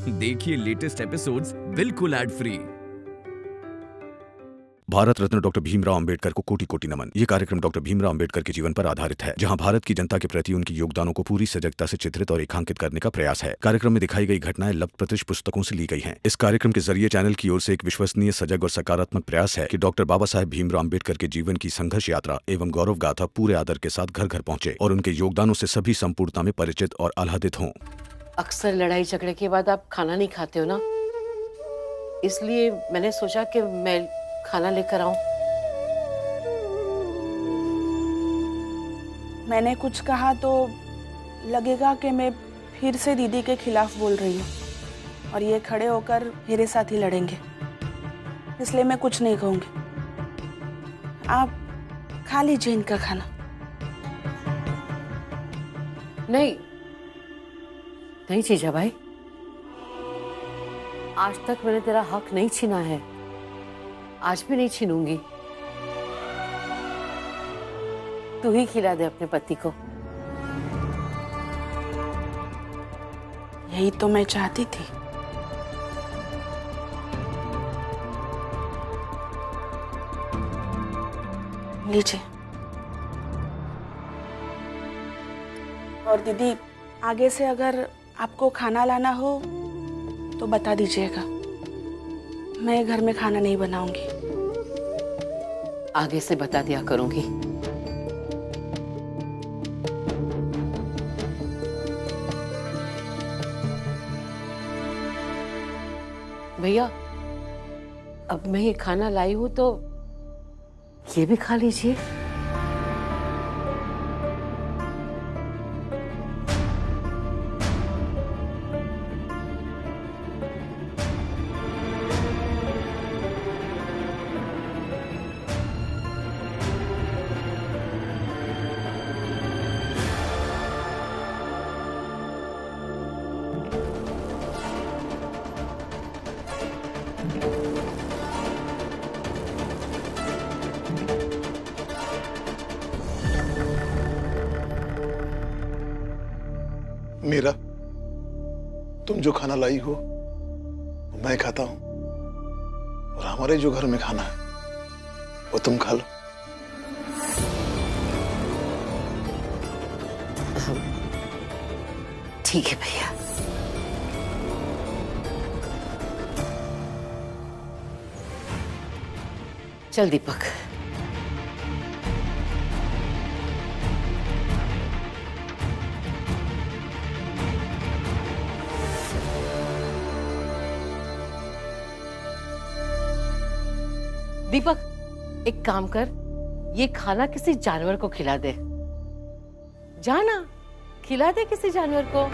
देखिए latest episodes बिल्कुल ad free. Bharat Ratna doctor Bhimrao Ambedkar को कोटि कोटि नमन। ये कार्यक्रम डॉक्टर भीमराव अंबेडकर के जीवन पर आधारित है, जहां भारत की जनता के प्रति उनके योगदानों को पूरी सजगता से चित्रित और रेखांकित करने का प्रयास है। कार्यक्रम में दिखाई गई घटनाएं लब्ध प्रतिष्ठ पुस्तकों से ली गई हैं। इस कार्यक्रम के जरिए चैनल की ओर से एक विश्वसनीय, सजग और सकारात्मक प्रयास है कि डॉक्टर बाबा साहेब भीमराव अंबेडकर के जीवन की संघर्ष यात्रा एवं गौरव गाथा पूरे आदर के साथ घर घर पहुंचे और उनके योगदानों से सभी संपूर्णता में परिचित और आह्लादित हों। अक्सर लड़ाई झगड़े के बाद आप खाना नहीं खाते हो ना, इसलिए मैंने सोचा कि मैं खाना लेकर आऊं। मैंने कुछ कहा तो लगेगा कि मैं फिर से दीदी के खिलाफ बोल रही हूँ और ये खड़े होकर मेरे साथ ही लड़ेंगे, इसलिए मैं कुछ नहीं कहूँगी। आप खा लीजिए इनका खाना। नहीं नहीं जीजा भाई, आज तक मैंने तेरा हक नहीं छीना है, आज भी नहीं छीनूंगी। तू ही खिला दे अपने पति को। यही तो मैं चाहती थी। लीजिए। और दीदी, आगे से अगर आपको खाना लाना हो तो बता दीजिएगा, मैं घर में खाना नहीं बनाऊंगी। आगे से बता दिया करूंगी। भैया, अब मैं ये खाना लाई हूं तो ये भी खा लीजिए। मीरा, तुम जो खाना लाई हो वो मैं खाता हूं, और हमारे जो घर में खाना है वो तुम खा लो। ठीक है भैया। चल दीपक। दीपक, एक काम कर, ये खाना किसी जानवर को खिला दे। जाना, खिला दे किसी जानवर को।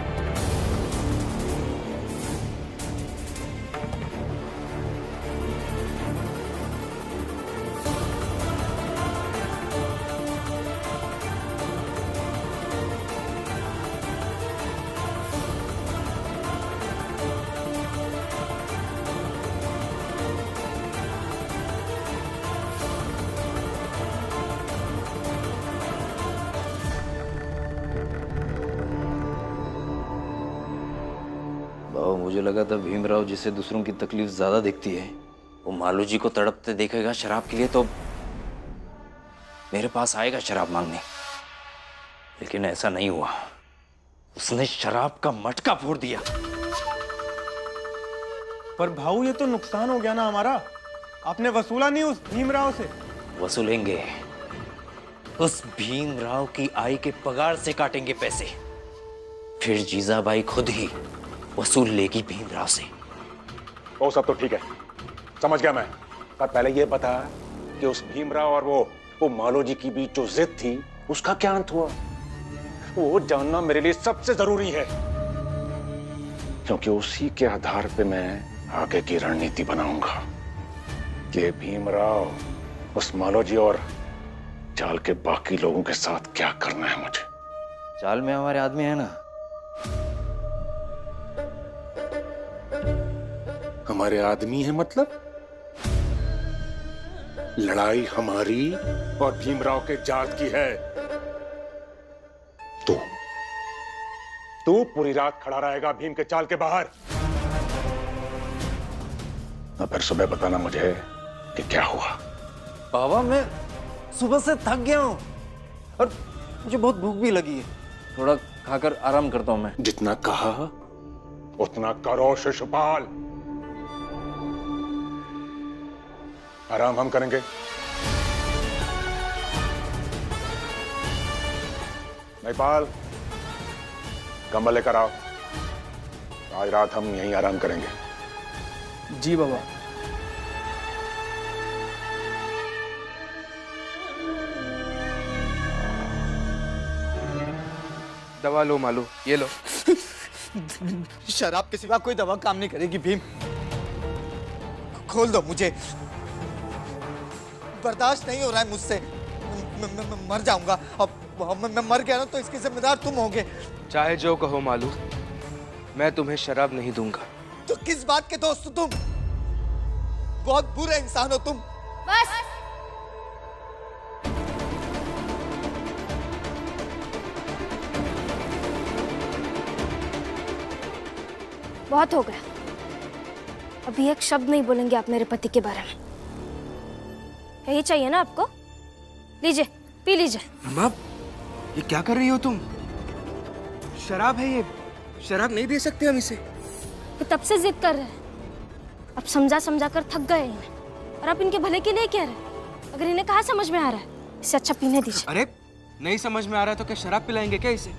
मुझे लगा था भीमराव जिसे दूसरों की तकलीफ ज्यादा दिखती है, वो मालू जी को तड़पते देखेगा शराब के लिए तो मेरे पास आएगा शराब मांगने, लेकिन ऐसा नहीं हुआ। उसने शराब का मटका फोड़ दिया। पर भाऊ, ये तो नुकसान हो गया ना हमारा। आपने वसूला नहीं उस भीमराव से? वसूलेंगे। उस भीमराव की आई के पगार से काटेंगे पैसे, फिर जीजाबाई खुद ही वसूल लेगी भीमराव से। वो सब तो ठीक है, समझ गया मैं। पर पहले ये बता कि उस भीमराव और वो मालो जी की बीच जो जिद थी उसका क्या अंत हुआ? वो जानना मेरे लिए सबसे जरूरी है, क्योंकि उसी के आधार पे मैं आगे की रणनीति बनाऊंगा कि भीमराव, उस मालो जी और चाल के बाकी लोगों के साथ क्या करना है मुझे। चाल में हमारे आदमी है ना। हमारे आदमी है मतलब? लड़ाई हमारी और भीमराव के जात की है। तू पूरी रात खड़ा रहेगा भीम के चाल के बाहर, और फिर सुबह बताना मुझे कि क्या हुआ। बाबा मैं सुबह से थक गया हूँ और मुझे बहुत भूख भी लगी है, थोड़ा खाकर आराम करता हूँ मैं। जितना कहा उतना करो शिशुपाल। आराम हम करेंगे। महिपाल, कंबल लेकर आओ। आज रात हम यहीं आराम करेंगे। जी बाबा। दवा लो मालू, ये लो। शराब के सिवा कोई दवा काम नहीं करेगी भीम। खोल दो मुझे, बर्दाश्त नहीं हो रहा है मुझसे। मैं मर जाऊंगा। अब मैं मर गया ना तो इसके जिम्मेदार तुम होगे। चाहे जो कहो मालू, मैं तुम्हें शराब नहीं दूंगा। तो किस बात के दोस्त हो तुम? बहुत बुरे इंसान हो तुम। बस बहुत हो गया। अभी एक शब्द नहीं बोलेंगे आप मेरे पति के बारे में। यही चाहिए ना आपको? लीजिए, पी लीजिए। अम्मा, ये क्या कर रही हो तुम? शराब है ये, शराब नहीं दे सकते हम इसे। ये तब से जिद कर रहे हैं। अब समझा समझा कर थक गए इन्हें, और आप इनके भले के लिए कह रहे हैं। अगर इन्हें कहाँ समझ में आ रहा है, इससे अच्छा पीने दीजिए। अरे नहीं समझ में आ रहा है तो क्या शराब पिलाएंगे क्या इसे?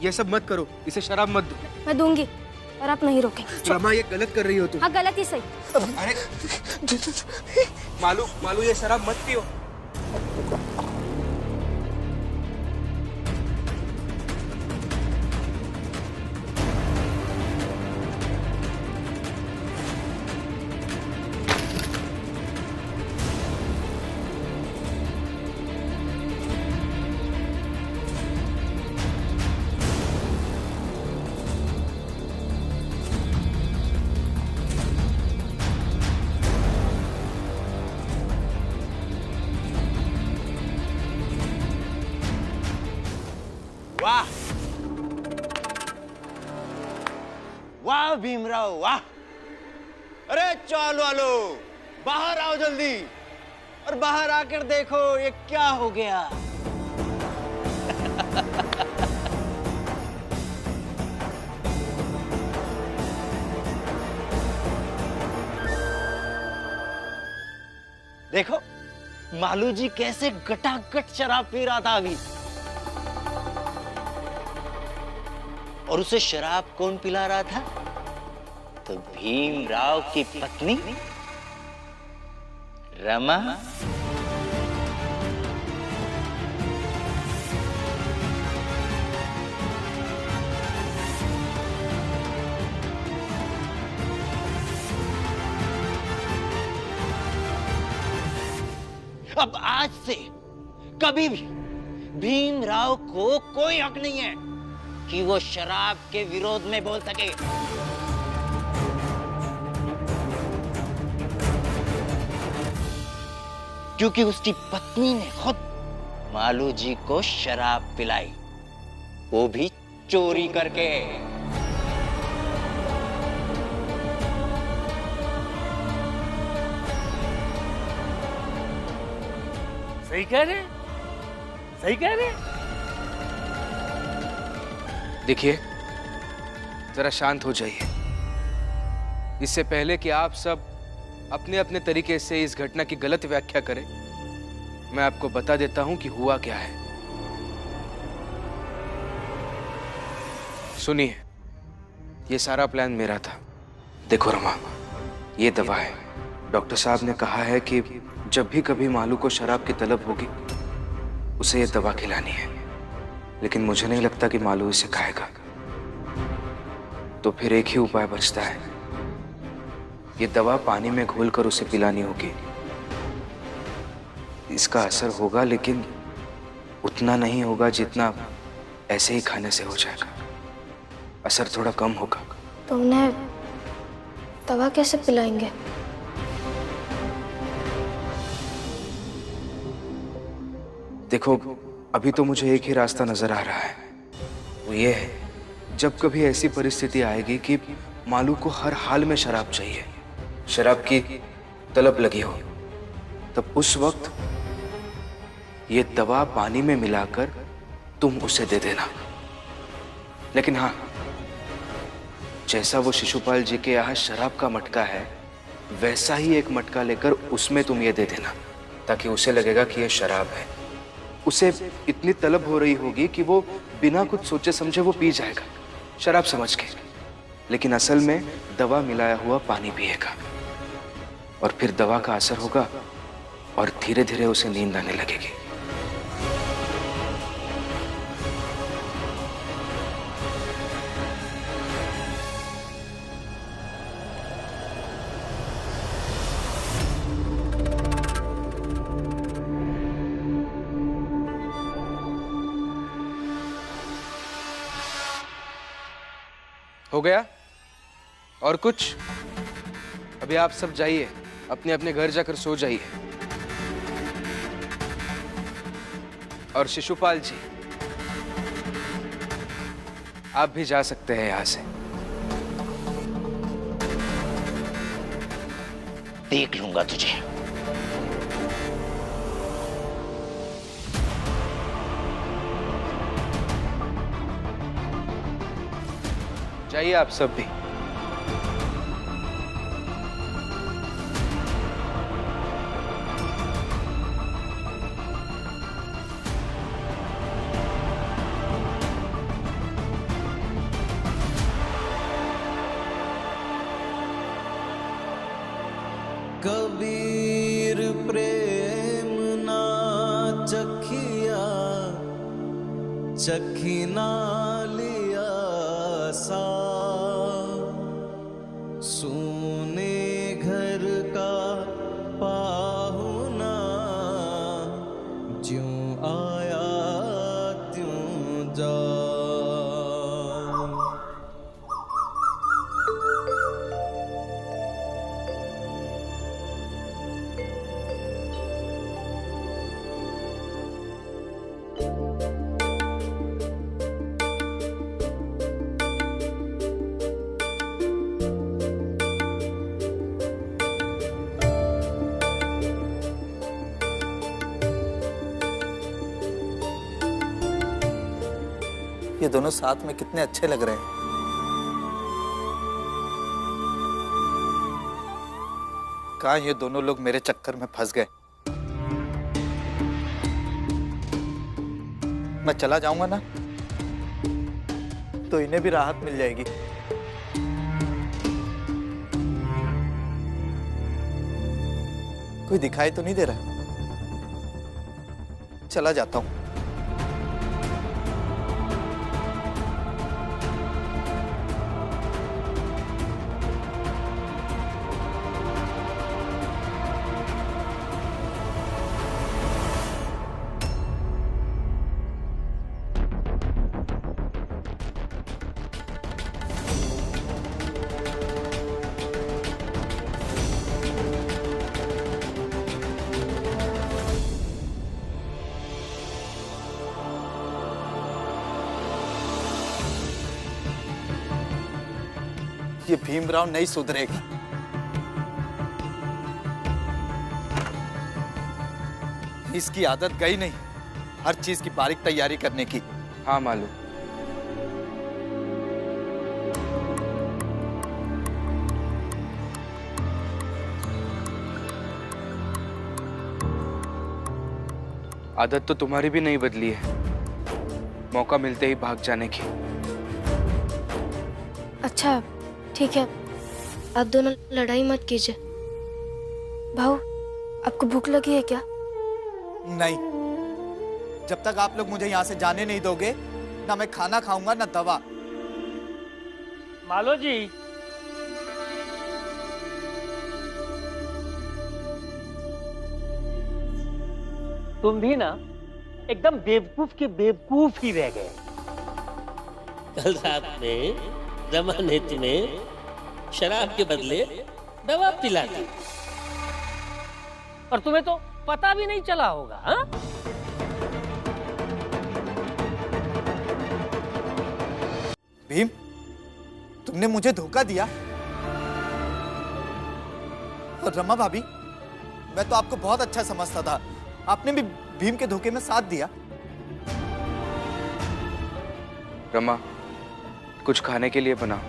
ये सब मत करो, इसे शराब मत दो। मैं दूंगी और आप नहीं रोकेंगे। रमा, ये गलत कर रही हो तुम। हाँ, गलत ही सही। अरे मालू, मालू ये शराब मत पियो। वाह वाह भीमराव वाह। अरे चाल वालो, बाहर आओ जल्दी। और बाहर आकर देखो ये क्या हो गया। देखो मालू जी कैसे गटागट शराब पी रहा था अभी। और उसे शराब कौन पिला रहा था? तो भीमराव की पत्नी रमा। अब आज से कभी भी भीमराव को कोई हक नहीं है कि वो शराब के विरोध में बोल सके। क्योंकि उसकी पत्नी ने खुद मालू जी को शराब पिलाई, वो भी चोरी करके। सही कह रहे, सही कह रहे। देखिए, जरा शांत हो जाइए। इससे पहले कि आप सब अपने अपने तरीके से इस घटना की गलत व्याख्या करें, मैं आपको बता देता हूं कि हुआ क्या है। सुनिए, ये सारा प्लान मेरा था। देखो रमा, ये दवा है। डॉक्टर साहब ने कहा है कि जब भी कभी मालू को शराब की तलब होगी, उसे ये दवा खिलानी है। लेकिन मुझे नहीं लगता कि मालू इसे खाएगा। तो फिर एक ही उपाय बचता है, ये दवा पानी में घोलकर उसे पिलानी होगी। इसका असर होगा, लेकिन उतना नहीं होगा जितना ऐसे ही खाने से हो जाएगा। असर थोड़ा कम होगा। तो उन्हें दवा कैसे पिलाएंगे? देखो, अभी तो मुझे एक ही रास्ता नजर आ रहा है। वो ये है, जब कभी ऐसी परिस्थिति आएगी कि मालू को हर हाल में शराब चाहिए, शराब की तलब लगी हो, तब उस वक्त ये दवा पानी में मिलाकर तुम उसे दे देना। लेकिन हाँ, जैसा वो शिशुपाल जी के यहाँ शराब का मटका है, वैसा ही एक मटका लेकर उसमें तुम ये दे देना, ताकि उसे लगेगा कि ये शराब है। उसे इतनी तलब हो रही होगी कि वो बिना कुछ सोचे समझे वो पी जाएगा, शराब समझ के, लेकिन असल में दवा मिलाया हुआ पानी पिएगा। और फिर दवा का असर होगा और धीरे धीरे उसे नींद आने लगेगी। हो गया? और कुछ? अभी आप सब जाइए, अपने अपने घर जाकर सो जाइए। और शिशुपाल जी, आप भी जा सकते हैं यहां से। देख लूंगा तुझे। जाइए आप सब भी। कबीर प्रेम ना चखिया, चखी ना लिया सा, सोने घर का पाहुना, ज्यों आया त्यों जा। ये दोनों साथ में कितने अच्छे लग रहे हैं। कहाँ ये दोनों लोग मेरे चक्कर में फंस गए। मैं चला जाऊंगा ना तो इन्हें भी राहत मिल जाएगी। कोई दिखाई तो नहीं दे रहा। चला जाता हूं। ये भीमराव नहीं सुधरेगा। इसकी आदत गई नहीं हर चीज की बारीक तैयारी करने की। हाँ मालूम। आदत तो तुम्हारी भी नहीं बदली है, मौका मिलते ही भाग जाने की। अच्छा ठीक है, आप दोनों लड़ाई मत कीजिए। भाऊ, आपको भूख लगी है क्या? नहीं, जब तक आप लोग मुझे यहाँ से जाने नहीं दोगे, ना मैं खाना खाऊंगा ना दवा। मालो जी, तुम भी ना एकदम बेवकूफ के बेवकूफ ही रह गए। कल रात में रमा ने तुम्हें शराब के बदले दवा पिला दी और तुम्हें तो पता भी नहीं चला होगा। हा? भीम, तुमने मुझे धोखा दिया। और रमा भाभी, मैं तो आपको बहुत अच्छा समझता था, आपने भी भीम के धोखे में साथ दिया। रमा, कुछ खाने के लिए बना।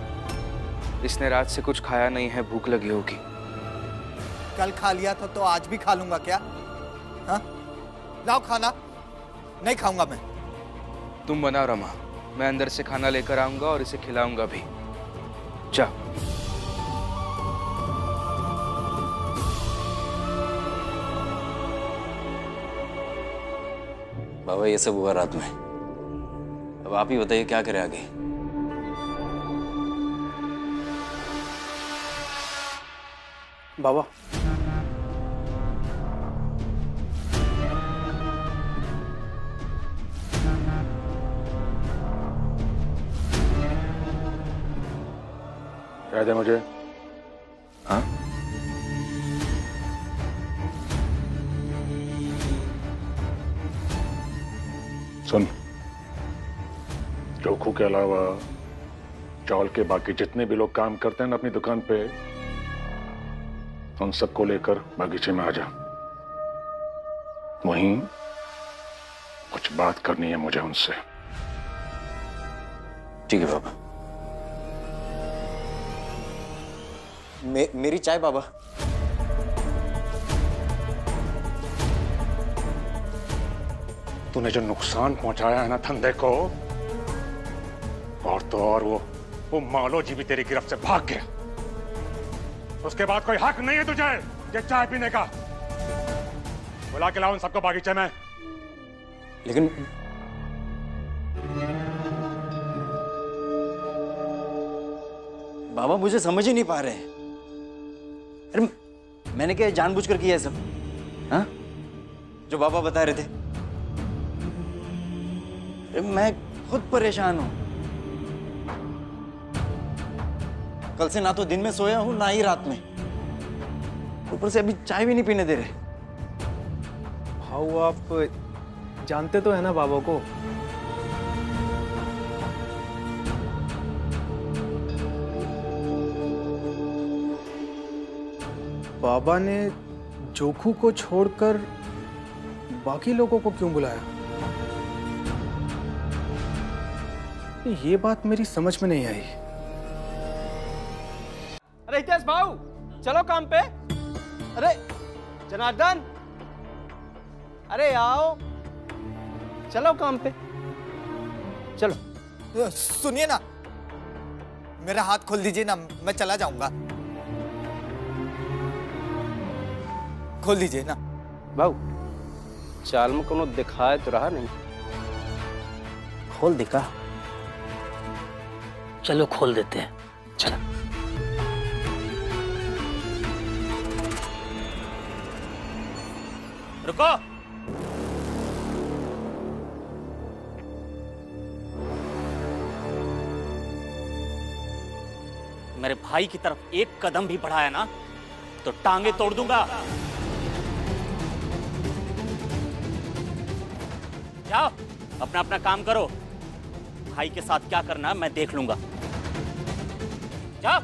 इसने रात से कुछ खाया नहीं है, भूख लगी होगी। कल खा लिया था तो आज भी खा लूंगा क्या? हाँ? लाओ खाना। नहीं खाऊंगा मैं। तुम बनाओ रमा, मैं अंदर से खाना लेकर आऊंगा और इसे खिलाऊंगा भी। जा। बाबा ये सब हुआ रात में, अब आप ही बताइए क्या करें आगे। बाबा, कह दे मुझे। हाँ, सुन, जोखू के अलावा चौल के बाकी जितने भी लोग काम करते हैं ना अपनी दुकान पे, उन सबको लेकर बागीचे में आ जा। वहीं कुछ बात करनी है मुझे उनसे। ठीक है बाबा। मेरी चाय बाबा। तूने जो नुकसान पहुंचाया है ना धंधे को, और तो और वो मालो जी भी तेरी गिरफ्त से भाग गया। उसके बाद कोई हक नहीं है तुझे ये चाय पीने का। बुला के लाओ उन सबको बागीचे में। लेकिन बाबा मुझे समझ ही नहीं पा रहे। अरे मैंने क्या जानबूझकर किया है सब? हाँ, जो बाबा बता रहे थे। मैं खुद परेशान हूं। कल से ना तो दिन में सोया हूं ना ही रात में, ऊपर से अभी चाय भी नहीं पीने दे रहे। भाऊ आप जानते तो है ना बाबा को। बाबा ने जोखू को छोड़कर बाकी लोगों को क्यों बुलाया? ये बात मेरी समझ में नहीं आई। अरे हितेश भाऊ, चलो काम पे। अरे जनार्दन, अरे आओ, चलो काम पे, चलो। सुनिए ना, मेरा हाथ खोल दीजिए ना, मैं चला जाऊंगा। खोल दीजिए ना। भाऊ, चाल में कोनो दिखाए तो रहा नहीं। खोल दिखा। चलो खोल देते हैं, चलो। रुको। मेरे भाई की तरफ एक कदम भी बढ़ाया ना तो टांगे तोड़ दूंगा। जाओ, अपना अपना काम करो। भाई के साथ क्या करना मैं देख लूंगा। जाओ।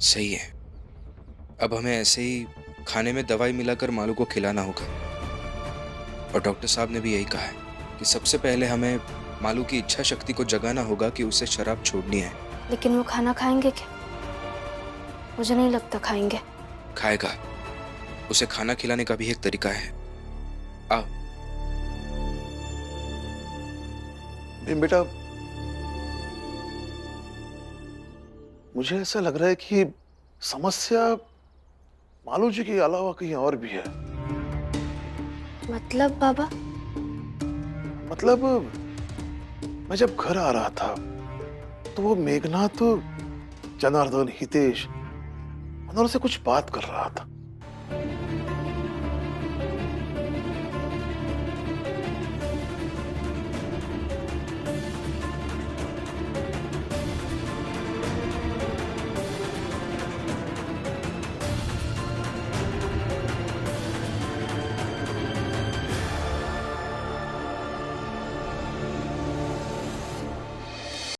सही है। अब हमें ऐसे ही खाने में दवाई मिलाकर मालू को खिलाना होगा। और डॉक्टर साहब ने भी यही कहा है कि सबसे पहले हमें मालू की इच्छा शक्ति को जगाना होगा कि उसे शराब छोड़नी है। लेकिन वो खाना खाएंगे क्या? मुझे नहीं लगता खाएंगे। खाएगा। उसे खाना खिलाने का भी एक तरीका है। आओ। बेटा, मुझे ऐसा लग रहा है कि समस्या मालू जी के अलावा कहीं और भी है। मतलब बाबा? मतलब मैं जब घर आ रहा था तो वो मेघनाथ, जनार्दन, हितेश, उनसे कुछ बात कर रहा था।